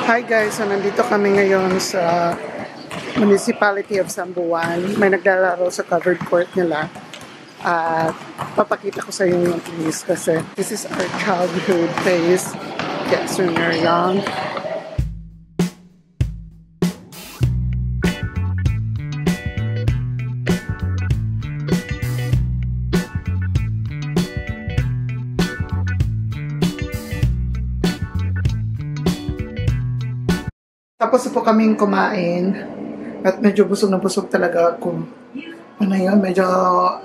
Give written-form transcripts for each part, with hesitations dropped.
Hi guys, so nandito kami ngayon sa Municipality of Sambuan. May naglalaro sa covered court nila. At papakita ko sa inyo yung place kasi this is our childhood place. Yes, when we were young. Tapos po kaming kumain at medyo busog na busog talaga ako. Ano yun, medyo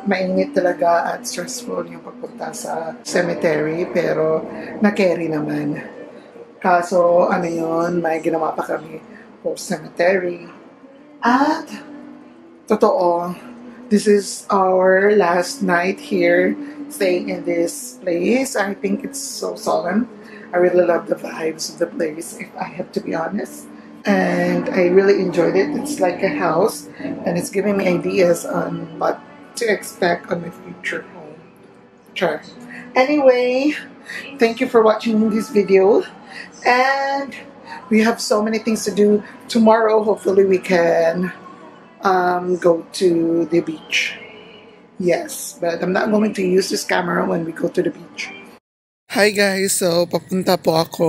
mainit talaga at stressful yung pagpunta sa cemetery pero na-carry naman. Kaso ano yun, may ginawa pa kami post-cemetery. At totoo, this is our last night here staying in this place. I think it's so solemn. I really love the vibes of the place, if I have to be honest. And I really enjoyed it. It's like a house and it's giving me ideas on what to expect on my future home. Sure. Anyway, thank you for watching this video and we have so many things to do. Tomorrow, hopefully we can go to the beach. Yes, but I'm not going to use this camera when we go to the beach. Hi guys, so papunta po ako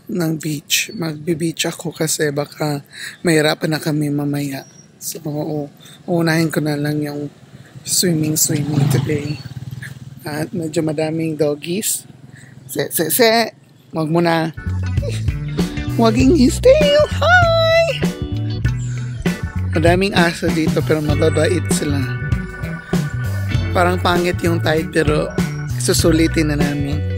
ng beach. Magbe-beach ako kasi baka mahirapan na kami mamaya. So uunahin ko na lang yung swimming today. At medyo madaming doggies. Se. Wag mo na. Waging still. Hi! Madaming aso dito pero mababait sila. Parang pangit yung tide pero susulitin na namin.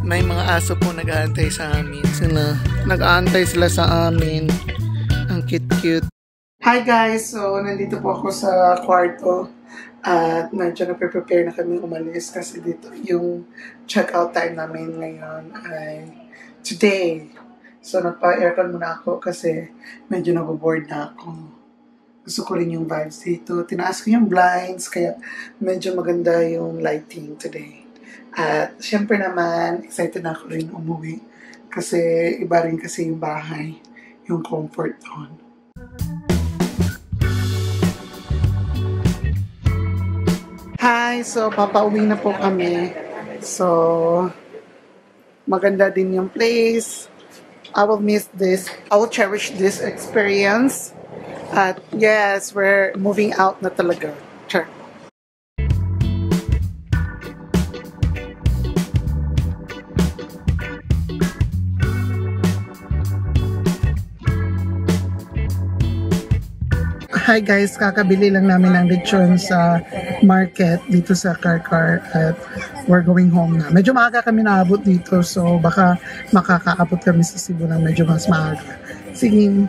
May mga aso po nag-aantay sa amin. Nag-aantay sila sa amin. Ang cute-cute. Hi guys! So, nandito po ako sa kwarto. At medyo na-prepare na kami umalis kasi dito yung check-out time namin ngayon ay today. So, nagpa-aircon muna ako kasi medyo naboboard na ako. Gusto ko rin yung vibes dito. Tinaas ko yung blinds kaya medyo maganda yung lighting today. At syempre naman, excited na ako rin umuwi kasi iba rin kasi yung bahay, yung comfort doon. Hi! So, papauwi na po kami. So, maganda din yung place. I will miss this. I will cherish this experience. At yes, we're moving out na talaga. Sure. Hi guys, kakabili lang namin ng lechon sa market dito sa Karkar at we're going home na. Medyo maaga kami naabot dito so baka makakaabot kami sa Cebu ng medyo mas maaga. Sige.